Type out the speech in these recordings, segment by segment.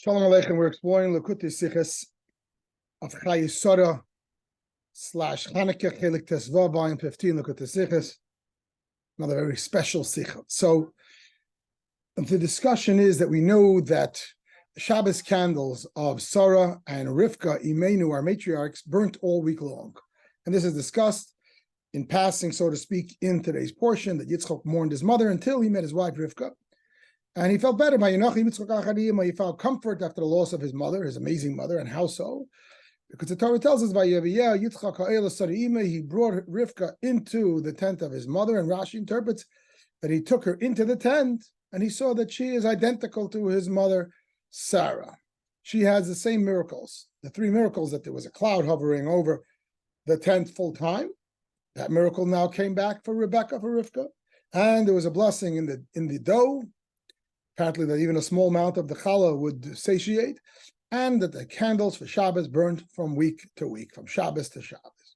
Shalom Aleichem. We're exploring Likutei Sichas of Chaye Sara / Chanukah Chelek Tesvav, volume 15, Likutei Sichas. Another very special Sicha. So the discussion is that we know that the Shabbos candles of Sara and Rivka, Imenu, our matriarchs, burnt all week long. And this is discussed in passing, so to speak, in today's portion, that Yitzchak mourned his mother until he met his wife Rivka. And he felt better. He felt comfort after the loss of his mother, his amazing mother. And how so? Because the Torah tells us, he brought Rivka into the tent of his mother, and Rashi interprets that he took her into the tent, and he saw that she is identical to his mother, Sara. She has the same miracles, the three miracles, that there was a cloud hovering over the tent full time. That miracle now came back for Rivka, and there was a blessing in the dough. Apparently that even a small amount of the challah would satiate, and that the candles for Shabbos burned from week to week, from Shabbos to Shabbos.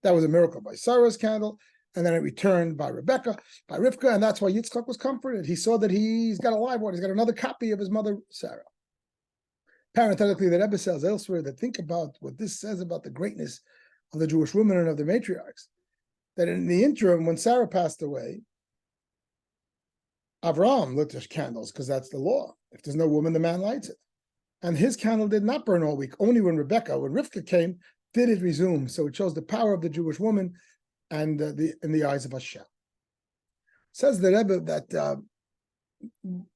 That was a miracle by Sarah's candle, and then it returned by Rivka, and that's why Yitzchak was comforted. He saw that he's got a live one, he's got another copy of his mother Sarah. Parenthetically, the Rabbi says elsewhere that think about what this says about the greatness of the Jewish women and of the matriarchs, that in the interim, when Sarah passed away, Avraham lit his candles, because that's the law. If there's no woman, the man lights it. And his candle did not burn all week. Only when Rivka came, did it resume. So it shows the power of the Jewish woman and in the eyes of Hashem. Says the Rebbe that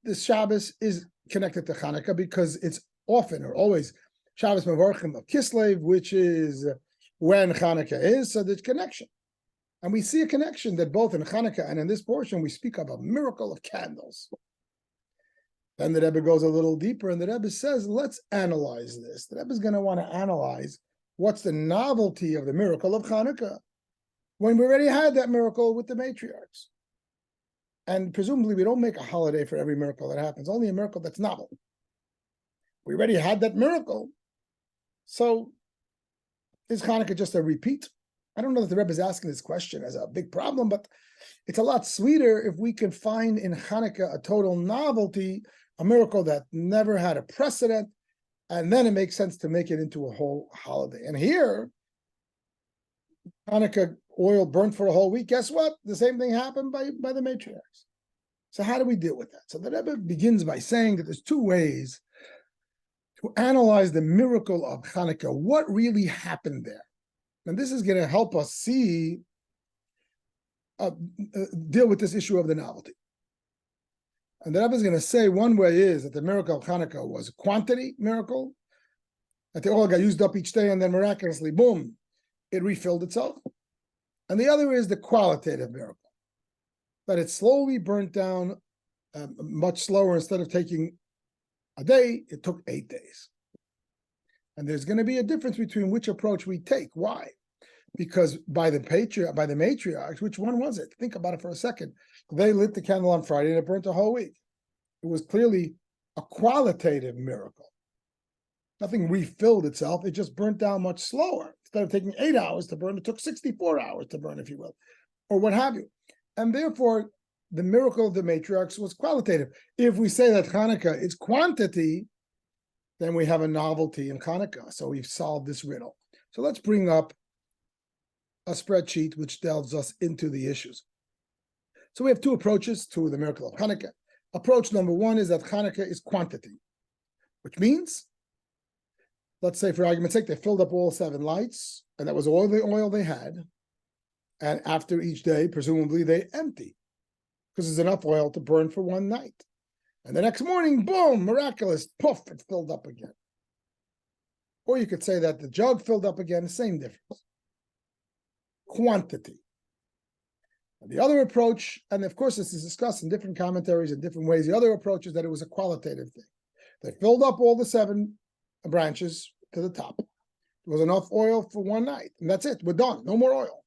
this Shabbos is connected to Chanukah because it's often or always Shabbos Mevorchim of Kislev, which is when Chanukah is. So there's connection. And we see a connection that both in Chanukah and in this portion, we speak of a miracle of candles. Then the Rebbe goes a little deeper, and the Rebbe says, let's analyze this. The Rebbe is going to want to analyze what's the novelty of the miracle of Chanukah when we already had that miracle with the matriarchs. And presumably, we don't make a holiday for every miracle that happens, only a miracle that's novel. We already had that miracle. So is Chanukah just a repeat? I don't know that the Rebbe is asking this question as a big problem, but it's a lot sweeter if we can find in Chanukah a total novelty, a miracle that never had a precedent, and then it makes sense to make it into a whole holiday. And here, Chanukah oil burnt for a whole week. Guess what? The same thing happened by the matriarchs. So how do we deal with that? So the Rebbe begins by saying that there's two ways to analyze the miracle of Chanukah. What really happened there? And this is going to help us see, deal with this issue of the novelty. And the Rebbe is going to say one way is that the miracle of Chanukah was a quantity miracle, that the oil got used up each day and then miraculously, boom, it refilled itself. And the other is the qualitative miracle, that it slowly burnt down much slower. Instead of taking a day, it took 8 days. And there's going to be a difference between which approach we take. Why? Because by the matriarchs, which one was it? Think about it for a second. They lit the candle on Friday and it burnt a whole week. It was clearly a qualitative miracle. Nothing refilled itself. It just burnt down much slower. Instead of taking 8 hours to burn, it took 64 hours to burn, if you will, or what have you. And therefore, the miracle of the matriarchs was qualitative. If we say that Chanukah is quantity, then we have a novelty in Chanukah. So we've solved this riddle. So let's bring up a spreadsheet which delves us into the issues. So we have two approaches to the miracle of Chanukah. Approach number one is that Chanukah is quantity, which means, let's say for argument's sake, they filled up all 7 lights, and that was all the oil they had. And after each day, presumably they empty, because there's enough oil to burn for one night. And the next morning, boom, miraculous, poof, it filled up again. Or you could say that the jug filled up again, same difference. Quantity. And the other approach, and of course this is discussed in different commentaries in different ways, the other approach is that it was a qualitative thing. They filled up all the 7 branches to the top. There was enough oil for one night, and that's it, we're done, no more oil.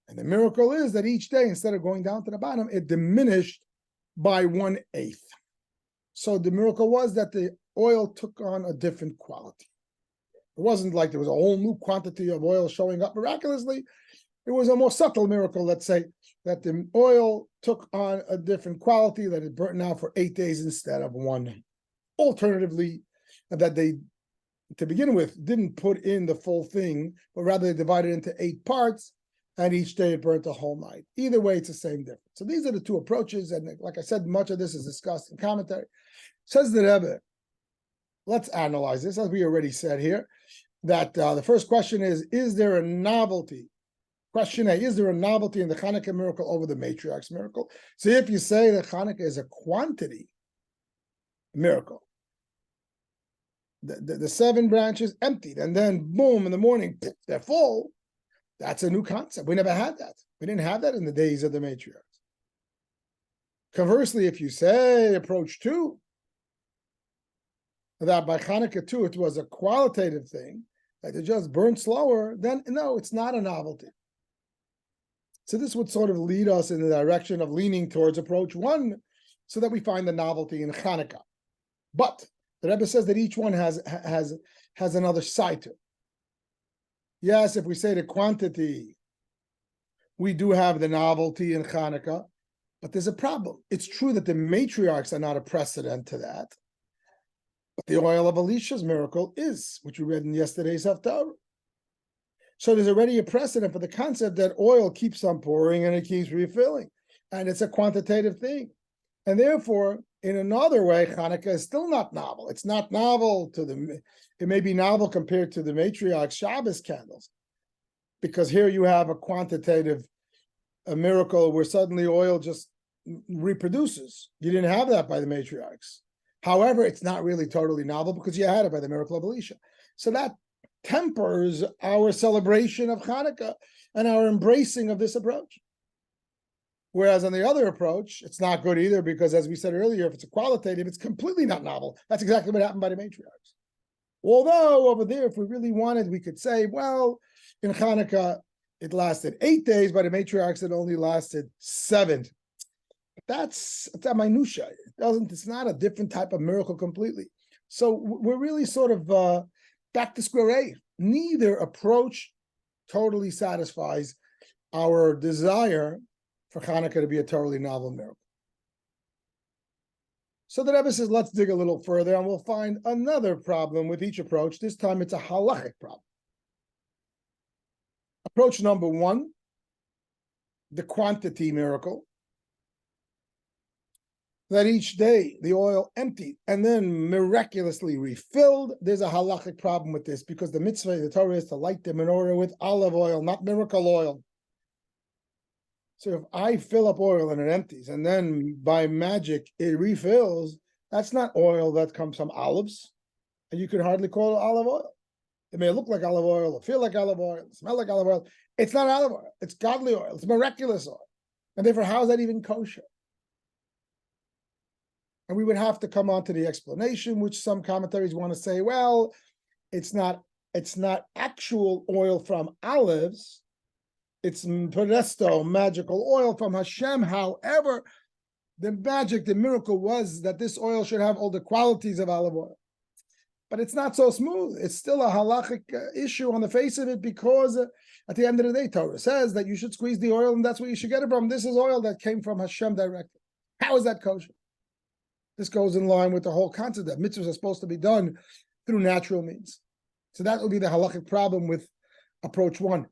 And the miracle is that each day, instead of going down to the bottom, it diminished by 1/8. So the miracle was that the oil took on a different quality. It wasn't like there was a whole new quantity of oil showing up miraculously. It was a more subtle miracle, let's say, that the oil took on a different quality, that it burnt now for 8 days instead of 1. Alternatively, that they, to begin with, didn't put in the full thing, but rather they divided it into 8 parts, and each day it burnt a whole night. Either way, it's the same difference. So these are the two approaches, and like I said, much of this is discussed in commentary. Says the Rebbe, let's analyze this, as we already said here, that the first question is there a novelty? Question A, is there a novelty in the Hanukkah miracle over the matriarch's miracle? So if you say that Hanukkah is a quantity miracle, the 7 branches emptied, and then boom, in the morning, they're full, that's a new concept. We never had that. We didn't have that in the days of the matriarchs. Conversely, if you say approach 2, that by Hanukkah 2, it was a qualitative thing, that it just burned slower, then no, it's not a novelty. So this would sort of lead us in the direction of leaning towards approach 1, so that we find the novelty in Hanukkah. But the Rebbe says that each one has another side to it. Yes, if we say the quantity, we do have the novelty in Hanukkah, but there's a problem. It's true that the matriarchs are not a precedent to that, but the oil of Elisha's miracle is, which we read in yesterday's Haftarah. So there's already a precedent for the concept that oil keeps on pouring and it keeps refilling, and it's a quantitative thing. And therefore, in another way, Hanukkah is still not novel. It's not novel it may be novel compared to the matriarch's Shabbos candles, because here you have a quantitative miracle where suddenly oil just reproduces. You didn't have that by the matriarchs. However, it's not really totally novel because you had it by the miracle of Elisha. So that tempers our celebration of Hanukkah and our embracing of this approach. Whereas on the other approach, it's not good either, because as we said earlier, if it's a qualitative, it's completely not novel. That's exactly what happened by the matriarchs. Although over there, if we really wanted, we could say, well, in Hanukkah, it lasted 8 days, by the matriarchs, it only lasted 7. That's a minutia. It's not a different type of miracle completely. So we're really sort of back to square A. Neither approach totally satisfies our desire for Hanukkah to be a totally novel miracle. So the Rebbe says, let's dig a little further, and we'll find another problem with each approach. This time it's a halachic problem. Approach number 1, the quantity miracle, that each day the oil emptied and then miraculously refilled. There's a halachic problem with this, because the mitzvah, the Torah, is to light the menorah with olive oil, not miracle oil. So if I fill up oil and it empties, and then by magic it refills, that's not oil that comes from olives, and you can hardly call it olive oil. It may look like olive oil, or feel like olive oil, smell like olive oil. It's not olive oil. It's godly oil. It's miraculous oil. And therefore, how is that even kosher? And we would have to come on to the explanation, which some commentaries want to say, well, it's not actual oil from olives. It's Presto, magical oil from Hashem. However, the magic, the miracle was that this oil should have all the qualities of olive oil. But it's not so smooth. It's still a halachic issue on the face of it, because at the end of the day, Torah says that you should squeeze the oil, and that's where you should get it from. This is oil that came from Hashem directly. How is that kosher? This goes in line with the whole concept that mitzvahs are supposed to be done through natural means. So that will be the halachic problem with approach 1.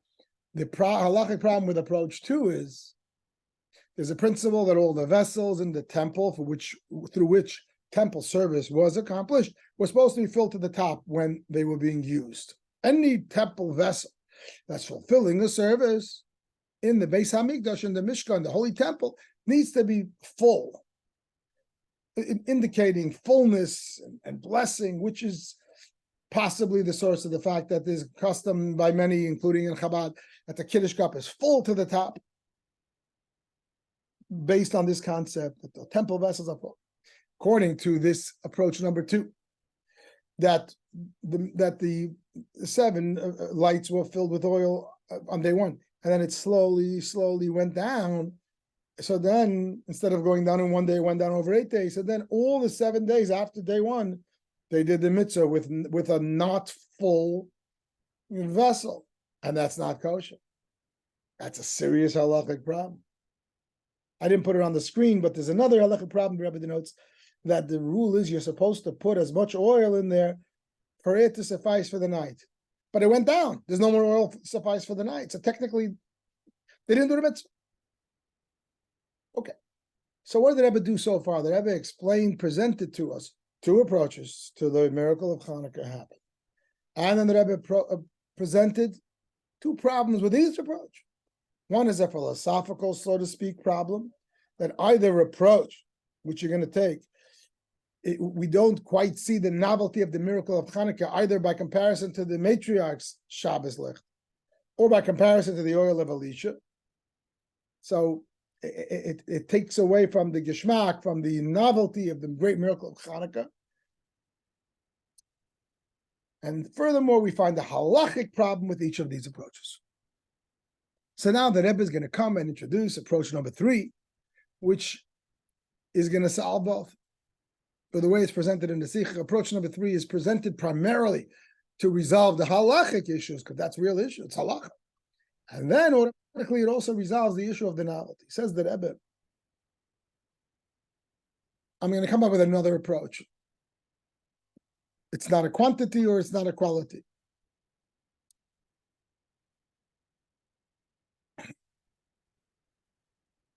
The halachic problem with approach 2 is there's a principle that all the vessels in the temple through which temple service was accomplished were supposed to be filled to the top when they were being used. Any temple vessel that's fulfilling the service in the Beis Hamikdash, in the Mishkan, the holy temple, needs to be full, indicating fullness and blessing, which is possibly the source of the fact that there's custom by many, including in Chabad, that the Kiddush cup is full to the top, based on this concept that the temple vessels are full. According to this approach number 2, that the 7 lights were filled with oil on day 1, and then it slowly went down. So then, instead of going down in 1 day, it went down over 8 days. So then all the 7 days after day 1, they did the mitzvah with a not full vessel, and that's not kosher. That's a serious halachic problem. I didn't put it on the screen, but there's another halachic problem the Rebbe denotes, that the rule is you're supposed to put as much oil in there for it to suffice for the night. But it went down. There's no more oil to suffice for the night. So technically, they didn't do the mitzvah. Okay. So what did the Rebbe do so far? The Rebbe explained, presented to us two approaches to the miracle of Hanukkah happen. And then the Rebbe presented two problems with each approach. One is a philosophical, so to speak, problem, that either approach, which you're going to take, we don't quite see the novelty of the miracle of Hanukkah, either by comparison to the matriarch's Shabbos Licht, or by comparison to the oil of Elisha. So it takes away from the geschmack, from the novelty of the great miracle of Hanukkah. And furthermore, we find a halachic problem with each of these approaches. So now the Rebbe is going to come and introduce approach number 3, which is going to solve both. But the way it's presented in the Sicha, approach number 3 is presented primarily to resolve the halachic issues, because that's real issue, it's halacha. And then automatically it also resolves the issue of the novelty. Says the Rebbe, I'm going to come up with another approach. It's not a quantity or it's not a quality.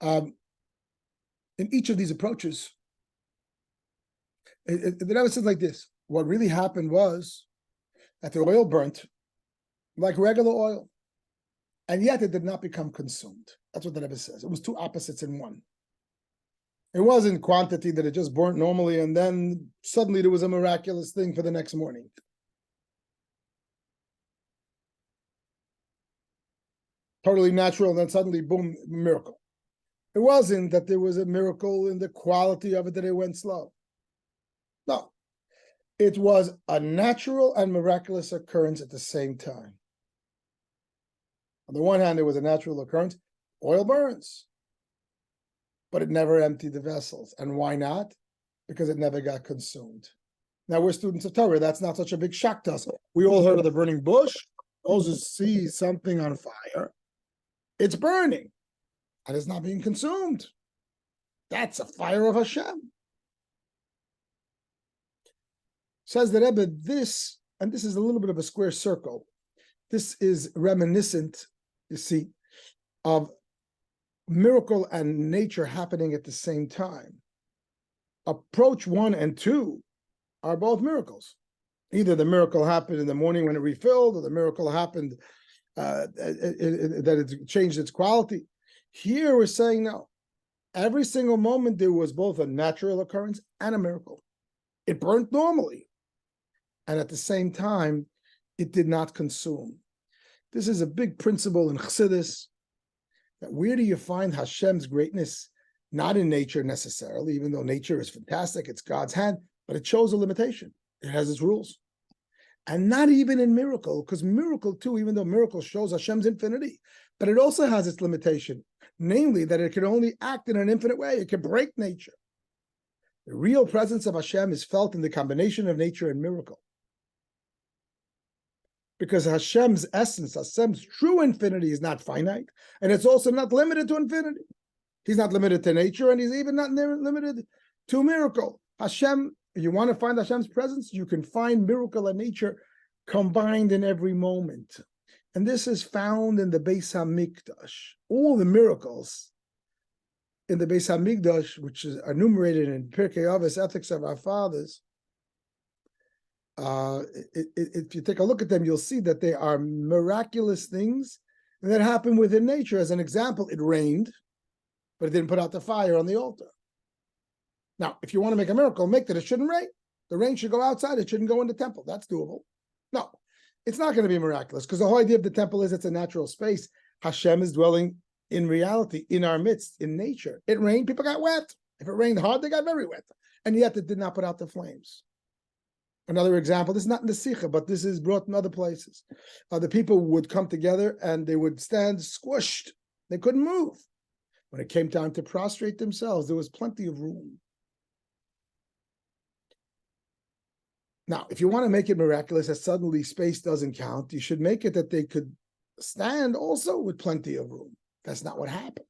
In each of these approaches, the Rebbe says like this: what really happened was that the oil burnt like regular oil, and yet it did not become consumed. That's what the Rebbe says. It was two opposites in one. It wasn't quantity that it just burnt normally, and then suddenly there was a miraculous thing for the next morning. Totally natural, and then suddenly, boom, miracle. It wasn't that there was a miracle in the quality of it that it went slow. No. It was a natural and miraculous occurrence at the same time. On the one hand, there was a natural occurrence. Oil burns. But it never emptied the vessels. And why not? Because it never got consumed. Now, we're students of Torah. That's not such a big shock to us. We all heard of the burning bush. Moses sees something on fire. It's burning. And it's not being consumed. That's a fire of Hashem. Says the Rebbe, this, and this is a little bit of a square circle. This is reminiscent, you see, of miracle and nature happening at the same time. Approach 1 and 2 are both miracles. Either the miracle happened in the morning when it refilled, or the miracle happened that it changed its quality. Here we're saying no. Every single moment there was both a natural occurrence and a miracle. It burnt normally, and at the same time, it did not consume. This is a big principle in Chassidus, that where do you find Hashem's greatness? Not in nature necessarily, even though nature is fantastic, it's God's hand, but it shows a limitation. It has its rules. And not even in miracle, because miracle too, even though miracle shows Hashem's infinity, but it also has its limitation, namely that it can only act in an infinite way. It can break nature. The real presence of Hashem is felt in the combination of nature and miracle. Because Hashem's essence, Hashem's true infinity is not finite, and it's also not limited to infinity. He's not limited to nature, and he's even not limited to miracle. Hashem, if you want to find Hashem's presence, you can find miracle and nature combined in every moment. And this is found in the Beis HaMikdash. All the miracles in the Beis HaMikdash, which is enumerated in Pirkei Avos, Ethics of Our Fathers, if you take a look at them, you'll see that they are miraculous things that happen within nature. As an example, it rained, but it didn't put out the fire on the altar. Now, if you want to make a miracle, make that it shouldn't rain. The rain should go outside. It shouldn't go in the temple. That's doable. No, it's not going to be miraculous, because the whole idea of the temple is it's a natural space. Hashem is dwelling in reality, in our midst, in nature. It rained, people got wet. If it rained hard, they got very wet. And yet it did not put out the flames. Another example, this is not in the Sicha, but this is brought in other places. The people would come together and they would stand squished. They couldn't move. When it came time to prostrate themselves, there was plenty of room. Now, if you want to make it miraculous, that suddenly space doesn't count, you should make it that they could stand also with plenty of room. That's not what happened.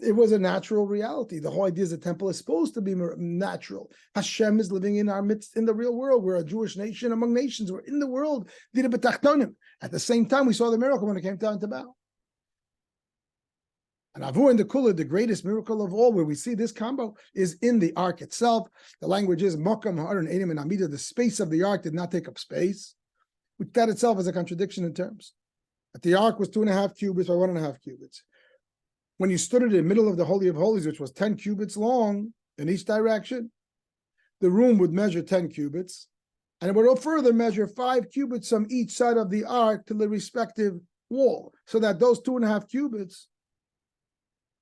it was a natural reality. The whole idea is the temple is supposed to be natural. Hashem is living in our midst in the real world. We're a Jewish nation among nations. We're in the world. At the same time, we saw the miracle when it came time to bow. And Avu and the Kula, the greatest miracle of all, where we see this combo, is in the ark itself. The language is Mokam Ha'aron Einim and Amida. The space of the ark did not take up space, which that itself is a contradiction in terms. That the ark was 2.5 cubits by 1.5 cubits. When you stood in the middle of the Holy of Holies, which was 10 cubits long in each direction, the room would measure 10 cubits, and it would further measure 5 cubits from each side of the ark to the respective wall, so that those 2.5 cubits,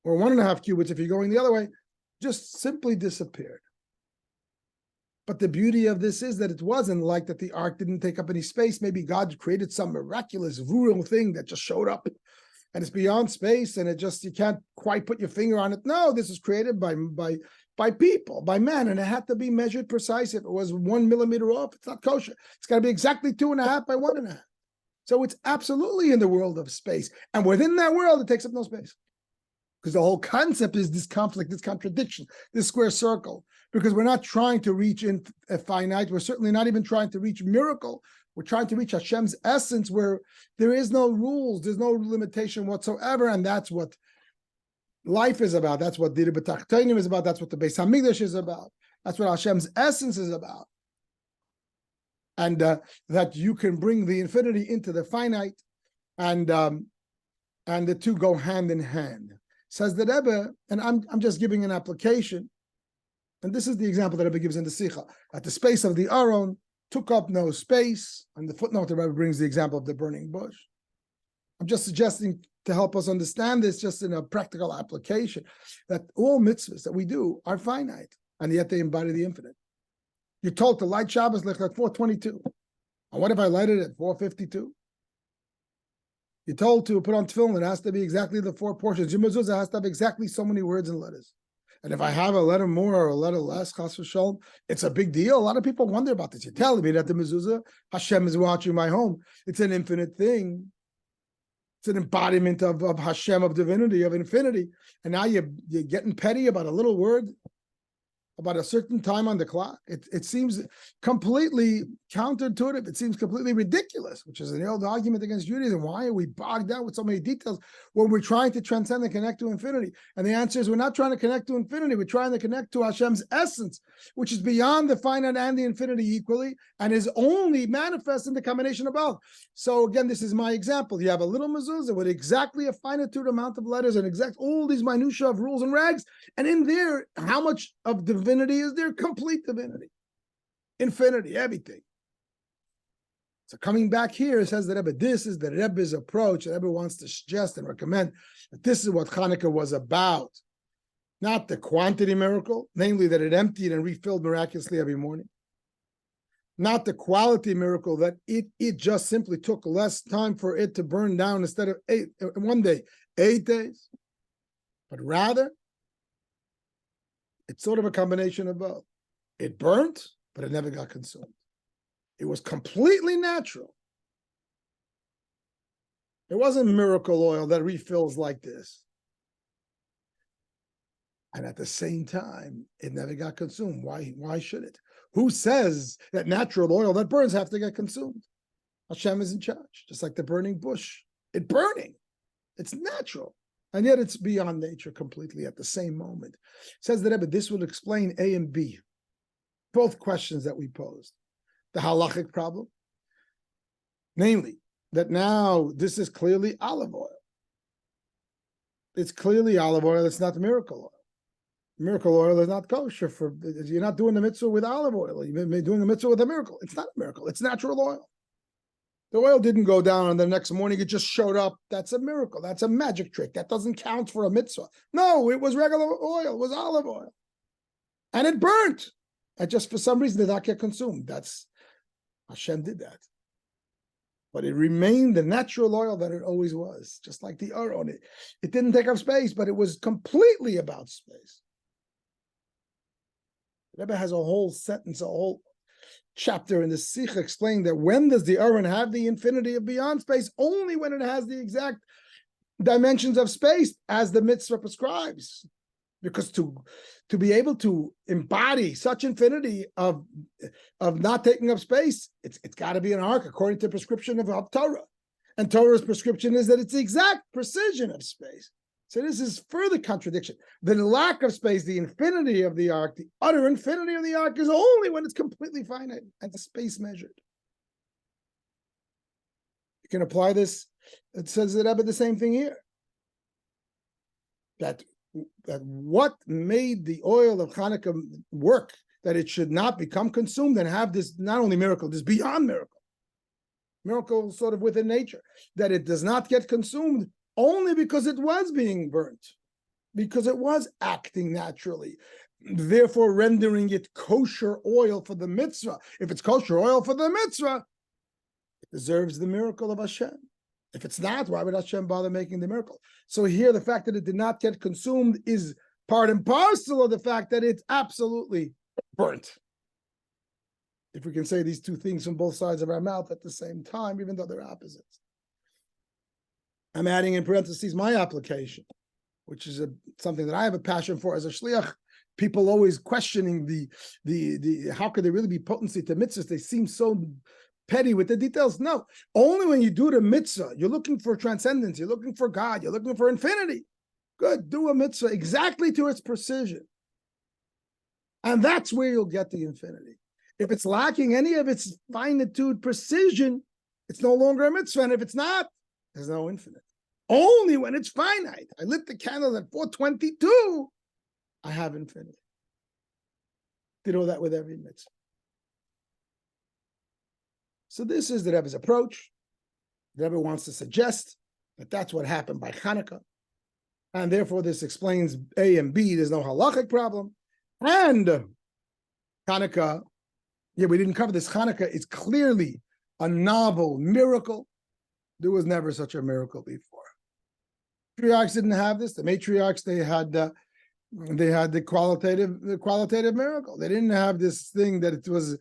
or 1.5 cubits if you're going the other way, just simply disappeared. But the beauty of this is that it wasn't like that the ark didn't take up any space. Maybe God created some miraculous, rural thing that just showed up, and it's beyond space, and you can't quite put your finger on it. No, this is created by people, by man, and it had to be measured precise. If it was 1 millimeter off, it's not kosher. It's got to be exactly 2.5 by 1.5. So it's absolutely in the world of space, and within that world, it takes up no space. Because the whole concept is this conflict, this contradiction, this square circle. Because we're not trying to reach in a finite. We're certainly not even trying to reach miracle. We're trying to reach Hashem's essence, where there is no rules, there's no limitation whatsoever, and that's what life is about. That's what Dir B'Tachteinim is about. That's what the Beis Hamikdash is about. That's what Hashem's essence is about. And that you can bring the infinity into the finite, and the two go hand in hand. Says the Rebbe, and I'm just giving an application, and this is the example that Rebbe gives in the Sicha, that the space of the Aron took up no space, and the footnote the Rebbe brings the example of the burning bush. I'm just suggesting to help us understand this just in a practical application, that all mitzvahs that we do are finite, and yet they embody the infinite. You're told to light Shabbos like at 4:22, and what if I light it at 4:52? You're told to put on tefillin, it has to be exactly the 4 portions. Your mezuzah has to have exactly so many words and letters. And if I have a letter more or a letter less, chas v'sholom, it's a big deal. A lot of people wonder about this. You're telling me that the mezuzah, Hashem is watching my home. It's an infinite thing. It's an embodiment of Hashem, of divinity, of infinity. And now you're getting petty about a little word, about a certain time on the clock. It seems completely counterintuitive. It seems completely ridiculous, which is an old argument against Judaism. Why are we bogged down with so many details when we're trying to transcend and connect to infinity? And the answer is we're not trying to connect to infinity. We're trying to connect to Hashem's essence, which is beyond the finite and the infinity equally, and is only manifest in the combination of both. So again, this is my example. You have a little mezuzah with exactly a finitude amount of letters and exact all these minutiae of rules and rags. And in there, how much of divinity is there? Complete divinity, infinity, everything. So coming back here, it says that Rebbe, this is the Rebbe's approach. The Rebbe wants to suggest and recommend that this is what Hanukkah was about. Not the quantity miracle, namely that it emptied and refilled miraculously every morning. Not the quality miracle, that it just simply took less time for it to burn down instead of 1 day, 8 days. But rather, it's sort of a combination of both. It burnt, but it never got consumed. It was completely natural. It wasn't miracle oil that refills like this. And at the same time, it never got consumed. Why should it? Who says that natural oil that burns have to get consumed? Hashem is in charge, just like the burning bush. It's burning. It's natural. And yet it's beyond nature completely at the same moment. It says the Rebbe, this will explain A and B, both questions that we posed. The halachic problem, namely, that now this is clearly olive oil. It's clearly olive oil, it's not miracle oil. Miracle oil is not kosher. You're not doing the mitzvah with olive oil. You've been doing the mitzvah with a miracle. It's not a miracle, it's natural oil. The oil didn't go down and the next morning it just showed up. That's a miracle. That's a magic trick. That doesn't count for a mitzvah. No, it was regular oil. It was olive oil. And it burnt. And just for some reason did not get consumed. Hashem did that. But it remained the natural oil that it always was, just like the Aron. It didn't take up space, but it was completely about space. The Rebbe has a whole sentence, a whole chapter in the Sicha explaining that when does the Aron have the infinity of beyond space? Only when it has the exact dimensions of space as the mitzvah prescribes. Because to be able to embody such infinity of not taking up space, it's got to be an ark according to the prescription of Torah. And Torah's prescription is that it's the exact precision of space. So this is further contradiction. The lack of space, the infinity of the ark, the utter infinity of the ark is only when it's completely finite and the space measured. You can apply this. It says that Rebbe the same thing here. That what made the oil of Hanukkah work, that it should not become consumed and have this not only miracle, this beyond miracle sort of within nature, that it does not get consumed only because it was being burnt, because it was acting naturally, therefore rendering it kosher oil for the mitzvah. If it's kosher oil for the mitzvah, it deserves the miracle of Hashem. If it's not, why would Hashem bother making the miracle? So here, the fact that it did not get consumed is part and parcel of the fact that it's absolutely burnt. If we can say these two things from both sides of our mouth at the same time, even though they're opposites. I'm adding in parentheses my application, which is something that I have a passion for as a shliach. People always questioning the how could there really be potency to mitzvahs? They seem so petty with the details. No, only when you do the mitzvah, you're looking for transcendence, you're looking for God, you're looking for infinity. Good, do a mitzvah exactly to its precision. And that's where you'll get the infinity. If it's lacking any of its finitude, precision, it's no longer a mitzvah. And if it's not, there's no infinite. Only when it's finite. I lit the candle at 422, I have infinity. Did all that with every mitzvah. So this is the Rebbe's approach. The Rebbe wants to suggest that that's what happened by Hanukkah. And therefore, this explains A and B. There's no halachic problem. And Hanukkah, yeah, we didn't cover this. Hanukkah is clearly a novel miracle. There was never such a miracle before. Patriarchs didn't have this. The matriarchs, they had the qualitative miracle. They didn't have this thing that it was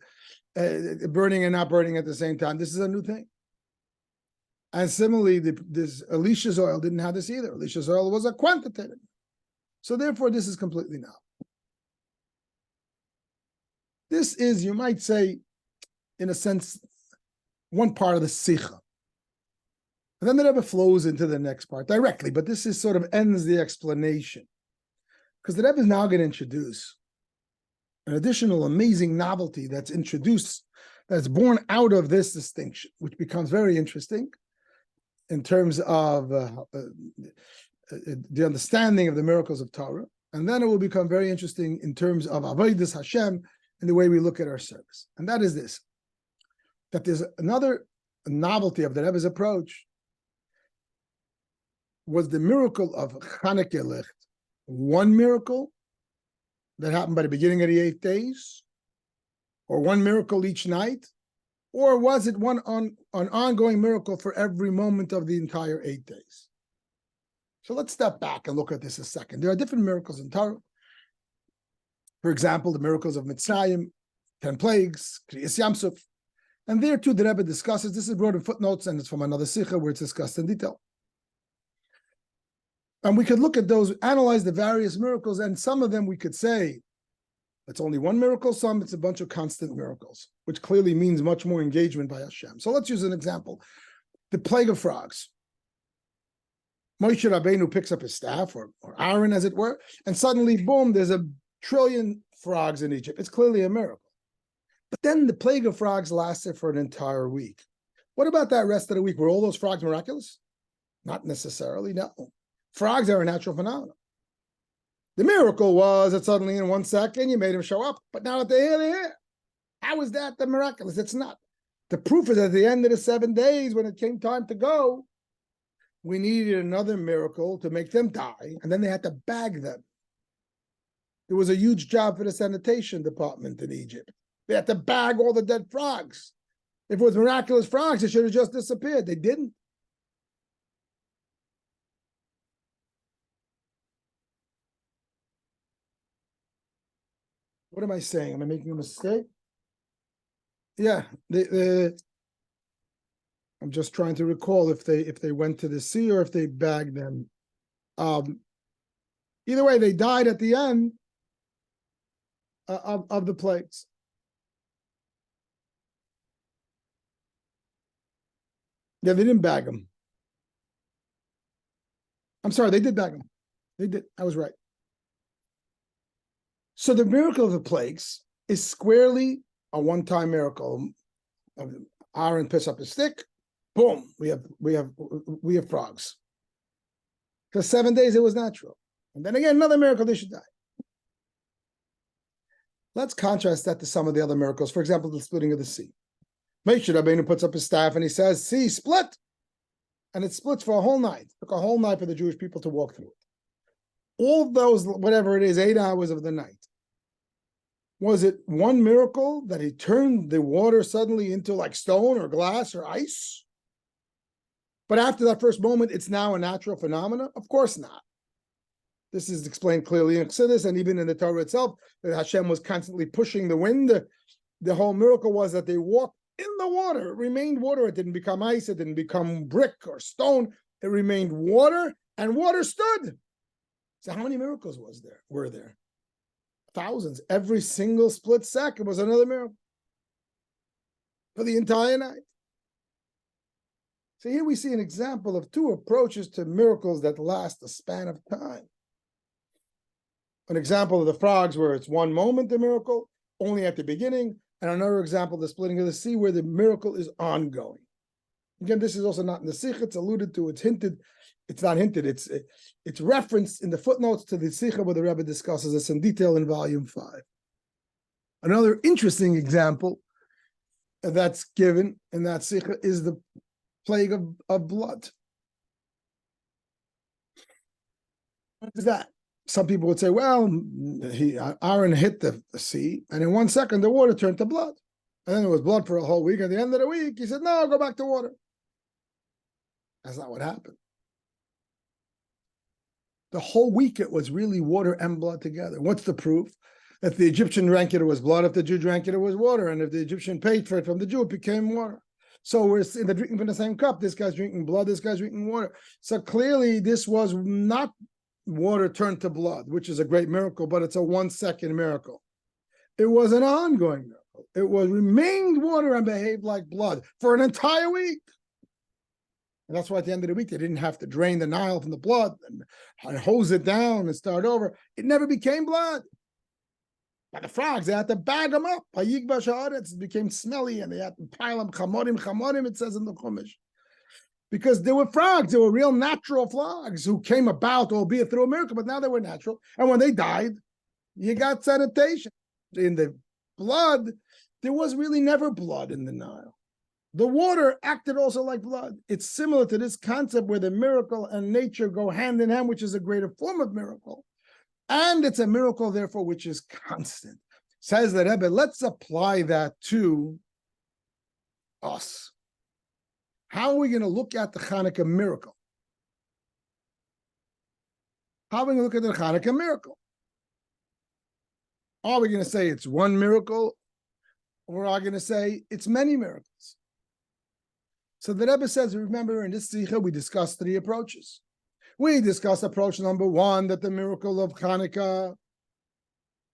burning and not burning at the same time. This is a new thing. And similarly, this Elisha's oil didn't have this either. Elisha's oil was a quantitative. So therefore, this is completely novel. This is, you might say, in a sense, one part of the Sicha. And then the Rebbe flows into the next part directly, but this is sort of ends the explanation. Because the Rebbe is now going to introduce an additional amazing novelty that's introduced, that's born out of this distinction, which becomes very interesting in terms of the understanding of the miracles of Torah. And then it will become very interesting in terms of Avodas Hashem and the way we look at our service. And that is this, that there's another novelty of the Rebbe's approach was the miracle of Chanukah Licht. One miracle that happened by the beginning of the 8 days, or one miracle each night, or was it an ongoing miracle for every moment of the entire 8 days? So let's step back and look at this a second. There are different miracles in Torah. For example, the miracles of Mitzrayim, 10 plagues, Kriyas Yamsuf. And there too, the Rebbe discusses, this is brought in footnotes, and it's from another Sicha where it's discussed in detail. And we could look at those, analyze the various miracles, and some of them we could say, it's only one miracle, some it's a bunch of constant miracles, which clearly means much more engagement by Hashem. So let's use an example. The plague of frogs. Moshe Rabbeinu picks up his staff, or Aaron as it were, and suddenly, boom, there's 1 trillion frogs in Egypt. It's clearly a miracle. But then the plague of frogs lasted for an entire week. What about that rest of the week? Were all those frogs miraculous? Not necessarily, no. Frogs are a natural phenomenon. The miracle was that suddenly in 1 second you made them show up, but now that they're here. How is that the miraculous? It's not. The proof is at the end of the 7 days, when it came time to go, we needed another miracle to make them die, and then they had to bag them. It was a huge job for the sanitation department in Egypt. They had to bag all the dead frogs. If it was miraculous frogs, it should have just disappeared. They didn't. What am I saying? Am I making a mistake? Yeah, I'm just trying to recall if they went to the sea or if they bagged them. Either way, they died at the end of the plagues. Yeah, they didn't bag them. I'm sorry, they did bag them. They did. I was right. So the miracle of the plagues is squarely a one-time miracle. Aaron picks up a stick, boom, we have frogs. For 7 days it was natural. And then again, another miracle, they should die. Let's contrast that to some of the other miracles. For example, the splitting of the sea. Moshe Rabbeinu puts up his staff and he says, sea, split. And it splits for a whole night. It took a whole night for the Jewish people to walk through it. All those, whatever it is, 8 hours of the night. Was it one miracle that he turned the water suddenly into like stone or glass or ice? But after that first moment, it's now a natural phenomenon? Of course not. This is explained clearly in Exodus and even in the Torah itself, that Hashem was constantly pushing the wind. The whole miracle was that they walked in the water. It remained water. It didn't become ice. It didn't become brick or stone. It remained water, and water stood. So how many miracles were there? Thousands. Every single split second was another miracle for the entire night. So here we see an example of two approaches to miracles that last a span of time. An example of the frogs where it's one moment, the miracle, only at the beginning, and another example, the splitting of the sea, where the miracle is ongoing. Again, this is also not in the Sicha, it's alluded to, it's hinted, it's not hinted, it's referenced in the footnotes to the Sicha where the Rabbi discusses this in detail in volume 5. Another interesting example that's given in that Sicha is the plague of blood. What is that? Some people would say, well, Aaron hit the sea, and in 1 second, the water turned to blood. And then there was blood for a whole week. At the end of the week, he said, no, go back to water. That's not what happened. The whole week, it was really water and blood together. What's the proof? If the Egyptian drank it, it was blood. If the Jew drank it, it was water. And if the Egyptian paid for it from the Jew, it became water. So we're drinking from the same cup. This guy's drinking blood. This guy's drinking water. So clearly, this was not water turned to blood, which is a great miracle, but it's a 1 second miracle. It was an ongoing miracle. It remained water and behaved like blood for an entire week. And that's why at the end of the week, they didn't have to drain the Nile from the blood and hose it down and start over. It never became blood. By the frogs, they had to bag them up. It became smelly and they had to pile them. Chamorim, it says in the Chumash. Because they were frogs, they were real natural frogs who came about, albeit through a miracle, but now they were natural. And when they died, you got sanitation. In the blood, there was really never blood in the Nile. The water acted also like blood. It's similar to this concept where the miracle and nature go hand in hand, which is a greater form of miracle. And it's a miracle, therefore, which is constant. Says the Rebbe, let's apply that to us. How are we going to look at the Hanukkah miracle? How are we going to look at the Hanukkah miracle? Are we going to say it's one miracle, or are we going to say it's many miracles? So the Rebbe says, remember in this Sicha, we discussed 3 approaches. We discussed approach number 1, that the miracle of Hanukkah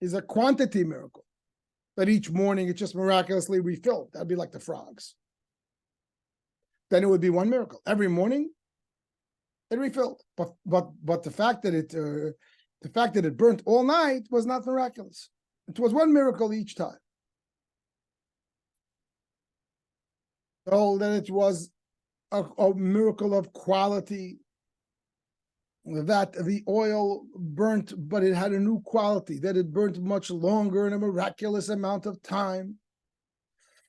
is a quantity miracle, that each morning it just miraculously refilled. That'd be like the frogs. Then it would be one miracle. Every morning, it refilled. But the fact that it burnt all night was not miraculous. It was one miracle each time. So that it was a miracle of quality, that the oil burnt, but it had a new quality, that it burnt much longer in a miraculous amount of time.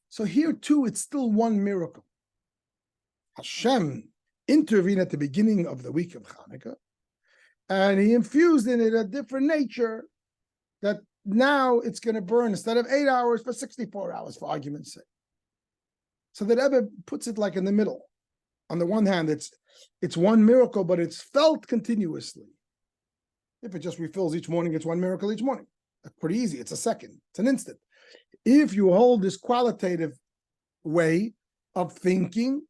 So here too, it's still one miracle. Hashem intervened at the beginning of the week of Hanukkah, and he infused in it a different nature that now it's going to burn instead of 8 hours for 64 hours, for argument's sake. So the Rebbe puts it like in the middle. On the one hand, it's one miracle, but it's felt continuously. If it just refills each morning, it's one miracle each morning. That's pretty easy. It's a second. It's an instant. If you hold this qualitative way of thinking,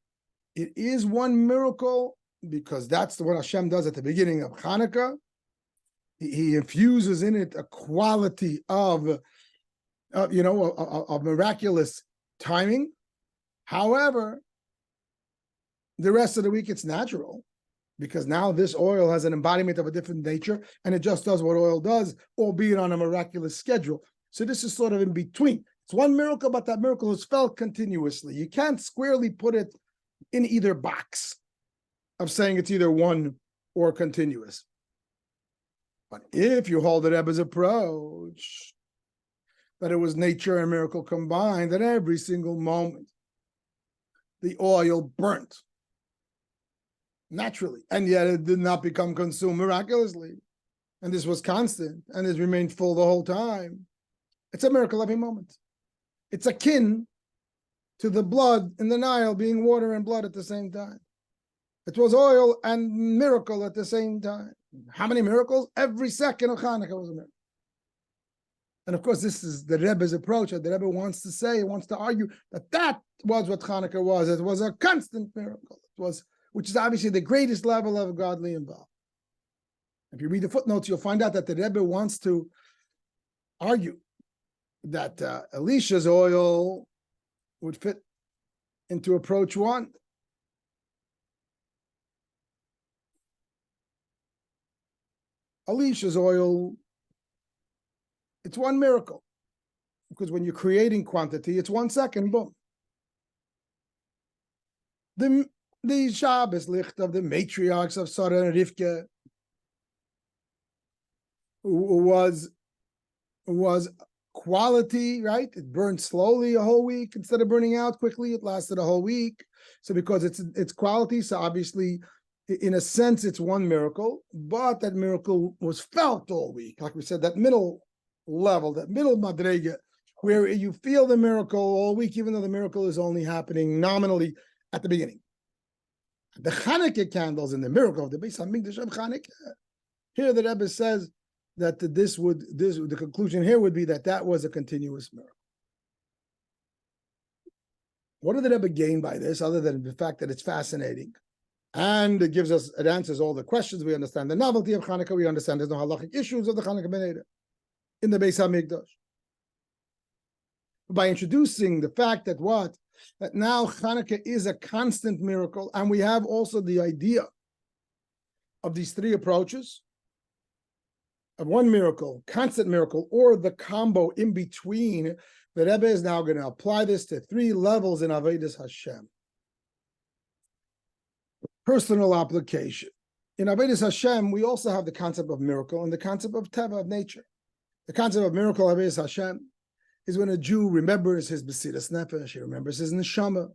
It is one miracle because that's what Hashem does at the beginning of Hanukkah. He infuses in it a quality of miraculous timing. However, the rest of the week it's natural because now this oil has an embodiment of a different nature and it just does what oil does, albeit on a miraculous schedule. So this is sort of in between. It's one miracle, but that miracle is felt continuously. You can't squarely put it in either box of saying it's either one or continuous. But if you hold the Rebbe's approach, that it was nature and miracle combined, that every single moment the oil burnt naturally, and yet it did not become consumed miraculously, and this was constant, and it remained full the whole time. It's a miracle every moment. It's akin to the blood in the Nile being water and blood at the same time. It was oil and miracle at the same time. How many miracles? Every second of Hanukkah was a miracle. And of course, this is the Rebbe's approach. The Rebbe wants to say, wants to argue that was what Hanukkah was. It was a constant miracle. It was, which is obviously the greatest level of godly involvement. If you read the footnotes, you'll find out that the Rebbe wants to argue that Elisha's oil would fit into approach one. Elisha's oil, it's one miracle. Because when you're creating quantity, it's 1 second, boom. The Shabbos licht of the matriarchs of Sara and Rivka was quality, right? It burned slowly a whole week instead of burning out quickly. It lasted a whole week. So because it's quality, so obviously, in a sense, it's one miracle, but that miracle was felt all week. Like we said, that middle level, that middle madrega, where you feel the miracle all week, even though the miracle is only happening nominally at the beginning. The Chanukah candles in the miracle of the Beis Hamikdash of Chanukah. Here the Rebbe says that the conclusion here would be that was a continuous miracle. What did the Rebbe gain by this, other than the fact that it's fascinating? And it answers all the questions. We understand the novelty of Chanukah. We understand there's no halachic issues of the Chanukah Beneder in the Beis Hamikdash. By introducing the fact that now Chanukah is a constant miracle, and we have also the idea of these three approaches of one miracle, constant miracle, or the combo in between. The Rebbe is now going to apply this to 3 levels in Avodas Hashem. Personal application. In Avodas Hashem, we also have the concept of miracle and the concept of teva, of nature. The concept of miracle, Avodas Hashem, is when a Jew remembers his Mesiras Nefesh, he remembers his neshama.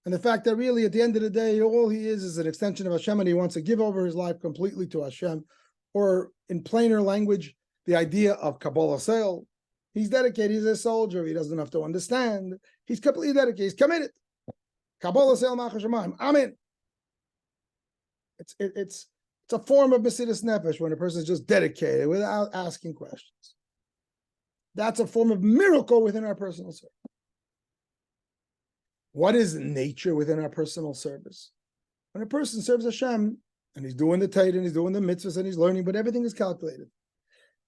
And the fact that really, at the end of the day, all he is an extension of Hashem, and he wants to give over his life completely to Hashem. Or in plainer language, the idea of Kabbalah Sale. He's dedicated, he's a soldier, he doesn't have to understand. He's completely dedicated, he's committed. Kabbalah Sale Machashamayim, Amen. It's a form of Mesiras Nefesh when a person is just dedicated without asking questions. That's a form of miracle within our personal service. What is nature within our personal service? When a person serves Hashem, and he's doing the Torah, and he's doing the mitzvahs, and he's learning, but everything is calculated.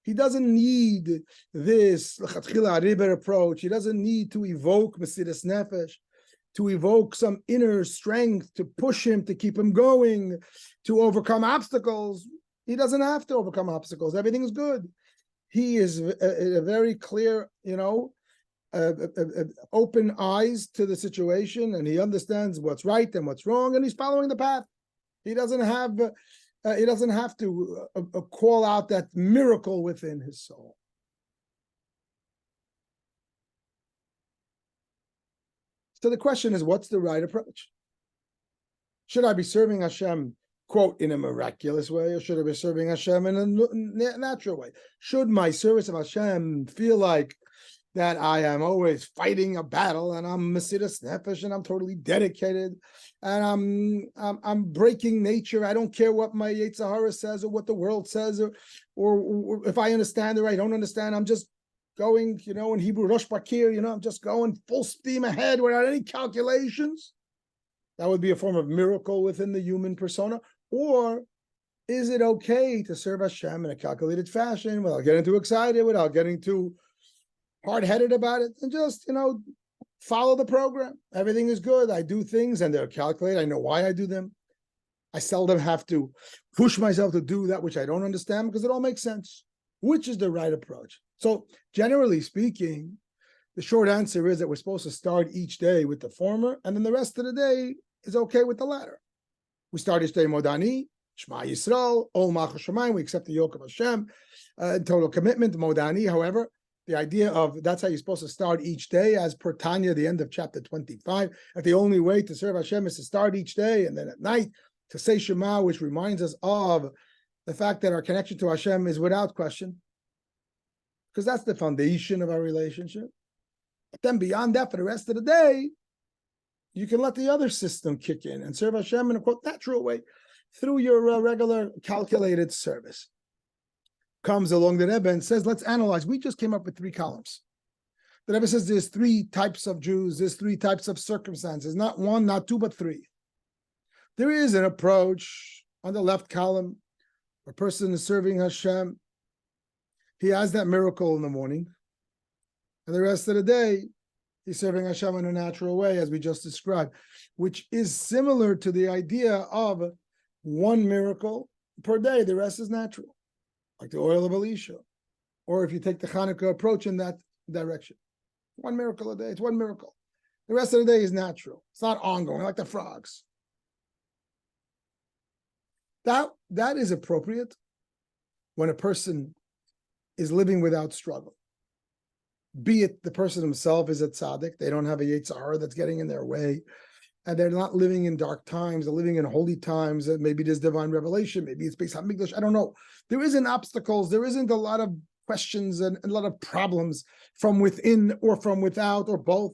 He doesn't need this approach. He doesn't need to evoke Mesiras Nefesh, to evoke some inner strength to push him, to keep him going, to overcome obstacles. He doesn't have to overcome obstacles. Everything is good. He is a very clear, open eyes to the situation, and he understands what's right and what's wrong, and he's following the path. He doesn't have to call out that miracle within his soul. So the question is, what's the right approach? Should I be serving Hashem, quote, in a miraculous way, or should I be serving Hashem in a natural way? Should my service of Hashem feel like that I am always fighting a battle, and I'm Mesiras Nefesh, and I'm totally dedicated, and I'm breaking nature. I don't care what my Yetzer Hara says or what the world says, or if I understand or I don't understand. I'm just going, in Hebrew, Rosh Bakir, I'm just going full steam ahead without any calculations. That would be a form of miracle within the human persona. Or is it okay to serve Hashem in a calculated fashion without getting too excited, without getting too hard-headed about it, and just, follow the program? Everything is good. I do things and they're calculated. I know why I do them. I seldom have to push myself to do that which I don't understand because it all makes sense. Which is the right approach? So generally speaking, the short answer is that we're supposed to start each day with the former, and then the rest of the day is okay with the latter. We start each day Modani, Shema Yisrael, Ol Malchus Shemayim. We accept the yoke of Hashem, total commitment, Modani. However, the idea of that's how you're supposed to start each day, as per Tanya, the end of chapter 25, that the only way to serve Hashem is to start each day, and then at night to say Shema, which reminds us of the fact that our connection to Hashem is without question, because that's the foundation of our relationship. But then beyond that, for the rest of the day, you can let the other system kick in and serve Hashem in a quote natural way through your regular calculated service. Comes along the Rebbe and says, let's analyze. We just came up with 3 columns. The Rebbe says there's 3 types of Jews, there's 3 types of circumstances, not 1, not 2, but 3. There is an approach on the left column. A person is serving Hashem. He has that miracle in the morning. And the rest of the day, he's serving Hashem in a natural way, as we just described, which is similar to the idea of 1 miracle per day. The rest is natural, like the oil of Elisha. Or if you take the Hanukkah approach in that direction, 1 miracle a day, it's 1 miracle. The rest of the day is natural. It's not ongoing, like the frogs. That is appropriate when a person is living without struggle. Be it the person himself is a tzaddik, they don't have a Yetzer Hara that's getting in their way, and they're not living in dark times, they're living in holy times, and maybe there's divine revelation, maybe it's based on English, I don't know. There isn't obstacles, there isn't a lot of questions and a lot of problems from within or from without or both.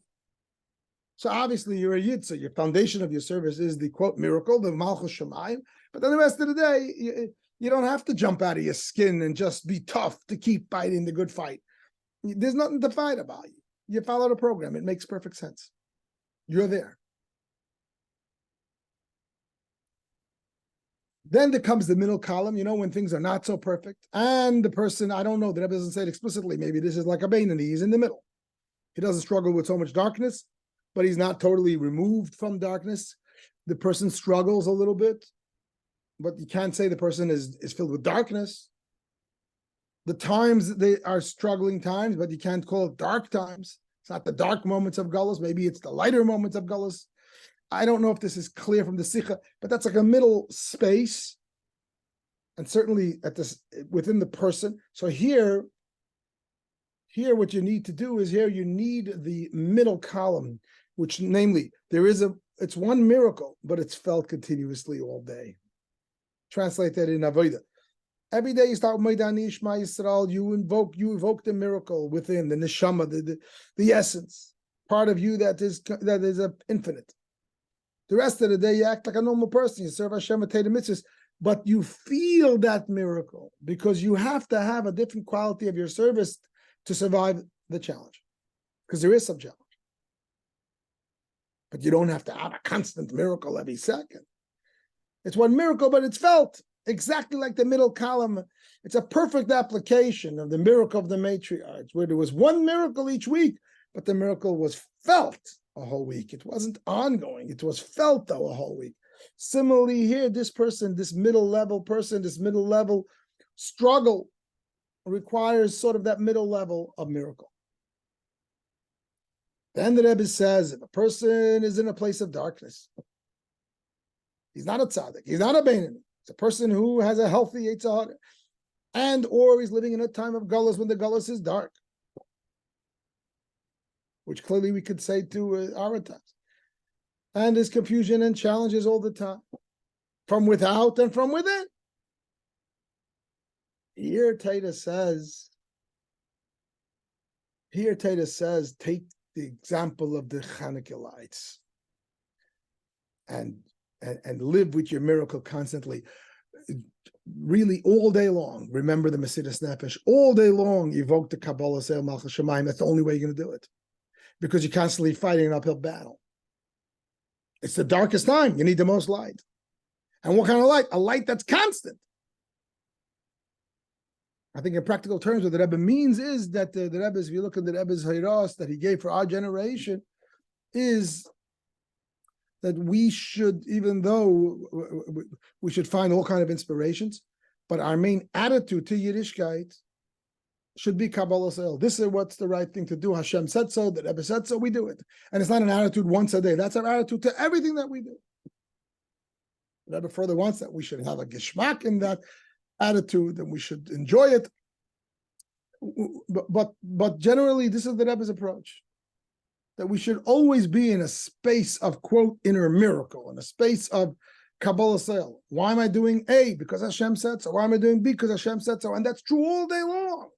So obviously you're a Yitzhak, your foundation of your service is the quote miracle, the Malchus Shemayim, but then the rest of the day, you don't have to jump out of your skin and just be tough to keep fighting the good fight. There's nothing to fight about. You follow the program. It makes perfect sense. You're there. Then there comes the middle column, when things are not so perfect. And the person, I don't know, the Rebbe doesn't say it explicitly. Maybe this is like a Beinani. He's in the middle. He doesn't struggle with so much darkness, but he's not totally removed from darkness. The person struggles a little bit, but you can't say the person is filled with darkness. The times, they are struggling times, but you can't call it dark times. It's not the dark moments of Gullus. Maybe it's the lighter moments of Gullus. I don't know if this is clear from the Sicha, but that's like a middle space. And certainly within the person. So here what you need to do is you need the middle column, which namely, it's 1 miracle, but it's felt continuously all day. Translate that in Avodah. Every day you start with Meidani Shema Yisrael, you evoke the miracle within, the neshama, the essence, part of you that is infinite. The rest of the day you act like a normal person, you serve Hashem and take the mitzvahs, but you feel that miracle because you have to have a different quality of your service to survive the challenge, because there is some challenge. But you don't have to have a constant miracle every second. It's 1 miracle, but it's felt. Exactly like the middle column. It's a perfect application of the miracle of the matriarchs, where there was 1 miracle each week, but the miracle was felt a whole week. It wasn't ongoing. It was felt, though, a whole week. Similarly here, this middle level struggle requires sort of that middle level of miracle. Then the Rebbe says, if a person is in a place of darkness, he's not a tzaddik, he's not a Beinani. It's a person who has a healthy Yetzer Hara, and or he's living in a time of Gullus when the Gullus is dark, which clearly we could say to our times. And there's confusion and challenges all the time, from without and from within. Here Taita says, take the example of the Hanukkah lights and live with your miracle constantly. Really, all day long, remember the Mesiras Nefesh. All day long, evoke the Kabbalah, say Malchus Shemayim. That's the only way you're going to do it, because you're constantly fighting an uphill battle. It's the darkest time. You need the most light. And what kind of light? A light that's constant. I think in practical terms, what the Rebbe means is that the Rebbe's, if you look at the Rebbe's Hayros that he gave for our generation, is that we should, even though we should find all kind of inspirations, but our main attitude to Yiddishkeit should be Kabbalah Sale. This is what's the right thing to do. Hashem said so, the Rebbe said so, we do it. And it's not an attitude once a day. That's our attitude to everything that we do. The Rebbe further wants that we should have a geschmack in that attitude and we should enjoy it. But generally, this is the Rebbe's approach. That we should always be in a space of, quote, inner miracle, in a space of Kabbalah Sale. Why am I doing A? Because Hashem said so. Why am I doing B? Because Hashem said so. And that's true all day long.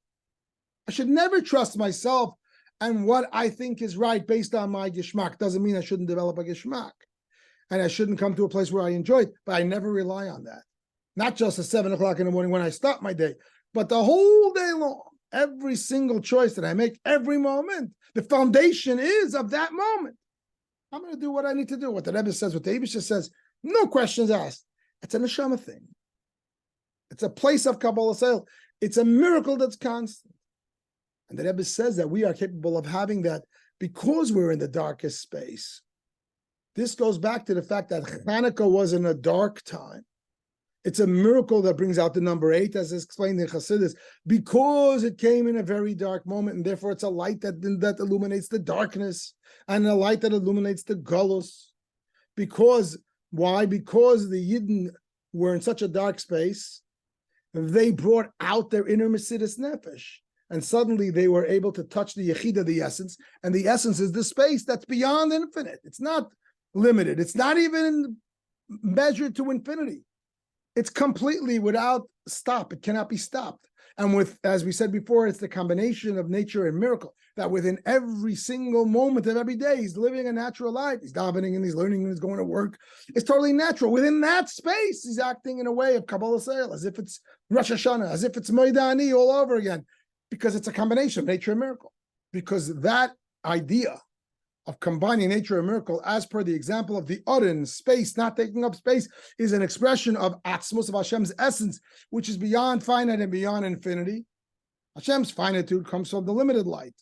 I should never trust myself and what I think is right based on my geschmack. Doesn't mean I shouldn't develop a geschmack. And I shouldn't come to a place where I enjoy it, but I never rely on that. Not just at 7 o'clock in the morning when I start my day, but the whole day long. Every single choice that I make, every moment, the foundation is of that moment. I'm going to do what I need to do. What the Rebbe says, what the Eibusha says, no questions asked. It's a neshama thing. It's a place of Kabbalah Sale. It's a miracle that's constant. And the Rebbe says that we are capable of having that because we're in the darkest space. This goes back to the fact that Hanukkah was in a dark time. It's a miracle that brings out the number 8, as is explained in Chassidus, because it came in a very dark moment, and therefore it's a light that illuminates the darkness, and a light that illuminates the galus. Because, why? Because the Yidden were in such a dark space, they brought out their inner Mesidus Nefesh, and suddenly they were able to touch the Yechida, the essence, and the essence is the space that's beyond infinite. It's not limited. It's not even measured to infinity. It's completely without stop. It cannot be stopped. And with, as we said before, it's the combination of nature and miracle, that within every single moment of every day, he's living a natural life. He's davening and he's learning and he's going to work. It's totally natural. Within that space, he's acting in a way of Kabbalah Sale, as if it's Rosh Hashanah, as if it's Moedani all over again, because it's a combination of nature and miracle. Because that idea of combining nature and miracle, as per the example of the Odin, space, not taking up space, is an expression of Atzmus, of Hashem's essence, which is beyond finite and beyond infinity. Hashem's finitude comes from the limited light,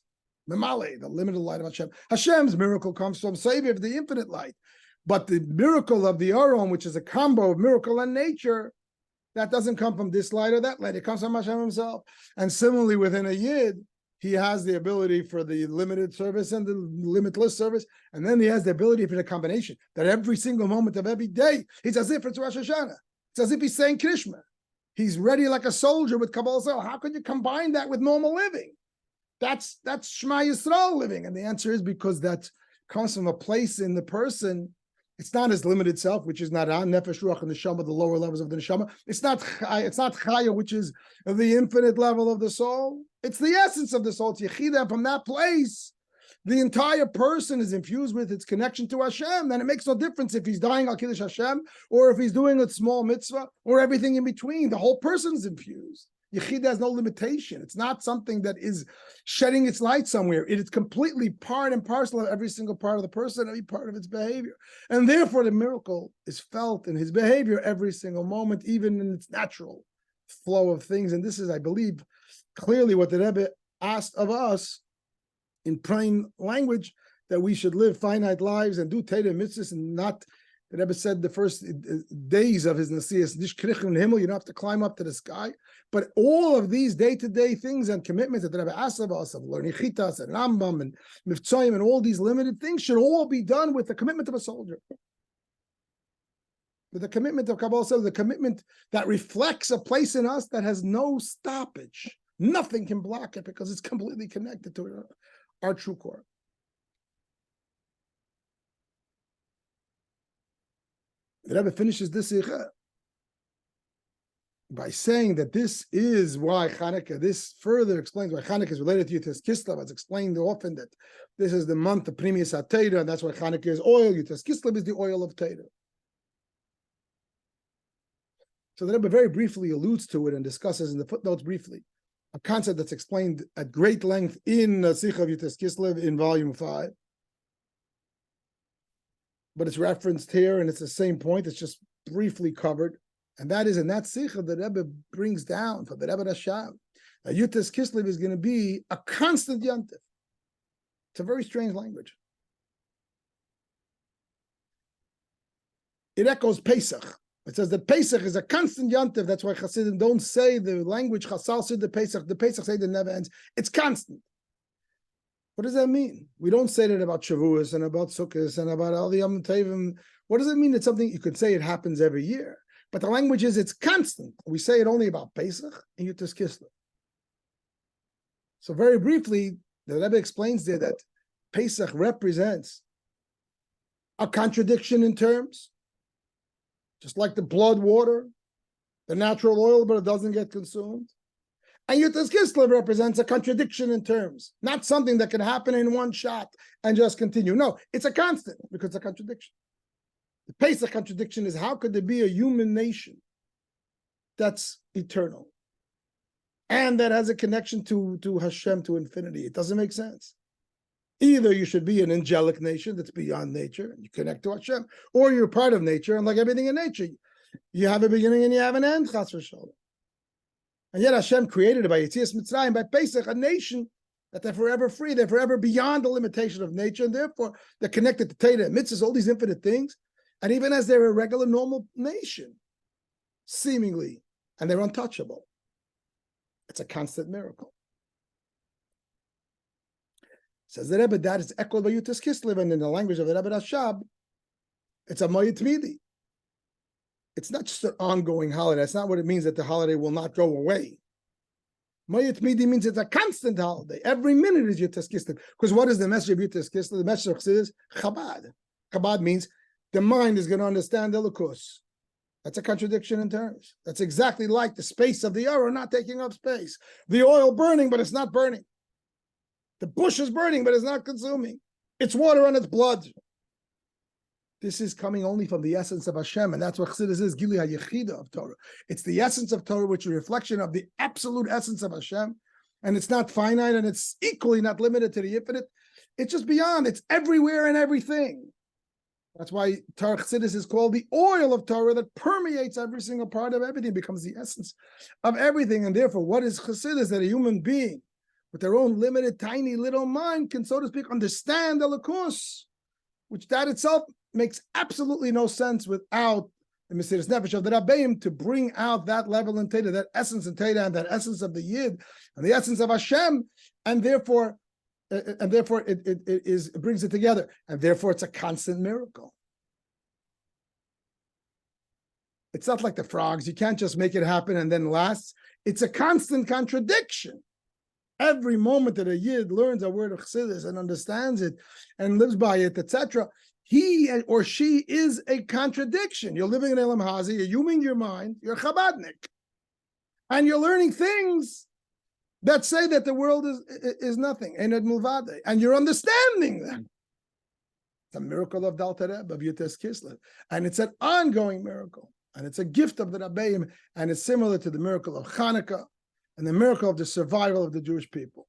Memale, the limited light of Hashem. Hashem's miracle comes from Savior, the infinite light. But the miracle of the Aron, which is a combo of miracle and nature, that doesn't come from this light or that light. It comes from Hashem himself. And similarly, within a Yid, he has the ability for the limited service and the limitless service. And then he has the ability for the combination, that every single moment of every day, it's as if it's Rosh Hashanah. It's as if he's saying Krishma. He's ready like a soldier with Kabbalah Sale. How could you combine that with normal living? That's Shema Yisrael living. And the answer is because that comes from a place in the person. It's not his limited self, which is not on Nefesh, Ruach, and Neshama, the lower levels of the Neshama. It's not Chaye, which is the infinite level of the soul. It's the essence of the soul. It's Yechida. From that place, the entire person is infused with its connection to Hashem. Then it makes no difference if he's dying al Kiddush Hashem, or if he's doing a small mitzvah, or everything in between. The whole person is infused. Yechida has no limitation. It's not something that is shedding its light somewhere. It is completely part and parcel of every single part of the person, every part of its behavior. And therefore, the miracle is felt in his behavior every single moment, even in its natural flow of things. And this is, I believe, clearly what the Rebbe asked of us in plain language, that we should live finite lives and do Torah mitzvahs and not. The Rebbe said the first days of his Nasias, Nish Krichen Himmel, you don't have to climb up to the sky. But all of these day-to-day things and commitments that the Rebbe asked of us, of learning Chitas and Rambam and Mivtzoyim and all these limited things, should all be done with the commitment of a soldier. With the commitment of Kabbalah, the commitment that reflects a place in us that has no stoppage. Nothing can block it because it's completely connected to our true core. The Rebbe finishes this Sicha by saying that this is why Hanukkah, this further explains why Hanukkah is related to Yutes Kislev. It's explained often that this is the month of Primius HaTeira, and that's why Hanukkah is oil. Yutes Kislev is the oil of Teira. So the Rebbe very briefly alludes to it and discusses in the footnotes briefly a concept that's explained at great length in Sicha of Yutes Kislev in volume 5. but it's referenced here, and it's the same point. It's just briefly covered, and that is in that Sicha the Rebbe brings down for the Rebbe Rashab. Yutas Kislev is going to be a constant yontif. It's a very strange language. It echoes Pesach. It says that Pesach is a constant yontif. That's why Hasidim don't say the language Chasal said the Pesach say that never ends. It's constant. What does that mean? We don't say that about Shavuos and about Sukkot and about all the Yom Tovim. What does it mean? It's something you could say it happens every year. But the language is it's constant. We say it only about Pesach and Yutas Kislev. So very briefly, the Rebbe explains there that Pesach represents a contradiction in terms, just like the blood, water, the natural oil, but it doesn't get consumed. And Yutas Kislev represents a contradiction in terms, not something that can happen in one shot and just continue. No, it's a constant because it's a contradiction. The Pesach contradiction is, how could there be a human nation that's eternal and that has a connection to Hashem, to infinity? It doesn't make sense. Either you should be an angelic nation that's beyond nature and you connect to Hashem, or you're part of nature, and like everything in nature, you have a beginning and you have an end, chas v'sholom. And yet Hashem created by Yetzias Mitzrayim, by Pesach, a nation that they're forever free, they're forever beyond the limitation of nature, and therefore they're connected to Torah and mitzvahs, all these infinite things. And even as they're a regular, normal nation, seemingly, and they're untouchable. It's a constant miracle. Says the Rebbe, that is echoed by Yutas Kislev, and in the language of the Rebbe Rashab, it's a Moed Tmidi. It's not just an ongoing holiday. That's not what it means, that the holiday will not go away. Moed Tmidi means it's a constant holiday. Every minute is Yutas Kislev. Because what is the message of Yutas Kislev? The message of Chassidus is Chabad. Chabad means the mind is going to understand the Elokus. That's a contradiction in terms. That's exactly like the space of the arrow not taking up space. The oil burning, but it's not burning. The bush is burning, but it's not consuming. It's water on its blood. This is coming only from the essence of Hashem, and that's what Chassidus is, Gili HaYechida of Torah. It's the essence of Torah, which is a reflection of the absolute essence of Hashem, and it's not finite, and it's equally not limited to the infinite. It's just beyond. It's everywhere and everything. That's why Torah Chassidus is called the oil of Torah that permeates every single part of everything, becomes the essence of everything. And therefore, what is Chassidus? That a human being with their own limited, tiny little mind can, so to speak, understand the Elokus, which that itself makes absolutely no sense without the Mesiras Nefesh of the Rabbeim to bring out that level in Torah, that essence in Torah, and that essence of the Yid, and the essence of Hashem, and therefore it brings it together, and therefore it's a constant miracle. It's not like the frogs. You can't just make it happen and then lasts. It's a constant contradiction. Every moment that a Yid learns a word of Chassidus and understands it and lives by it, etc., he or she is a contradiction. You're living in Elam Hazi, you're huming your mind, you're Chabadnik. And you're learning things that say that the world is nothing, Einad Mulvade, and you're understanding them. It's a miracle of Dal Tereb, of Yutas Kislev, and it's an ongoing miracle, and it's a gift of the Rabbeim, and it's similar to the miracle of Hanukkah and the miracle of the survival of the Jewish people.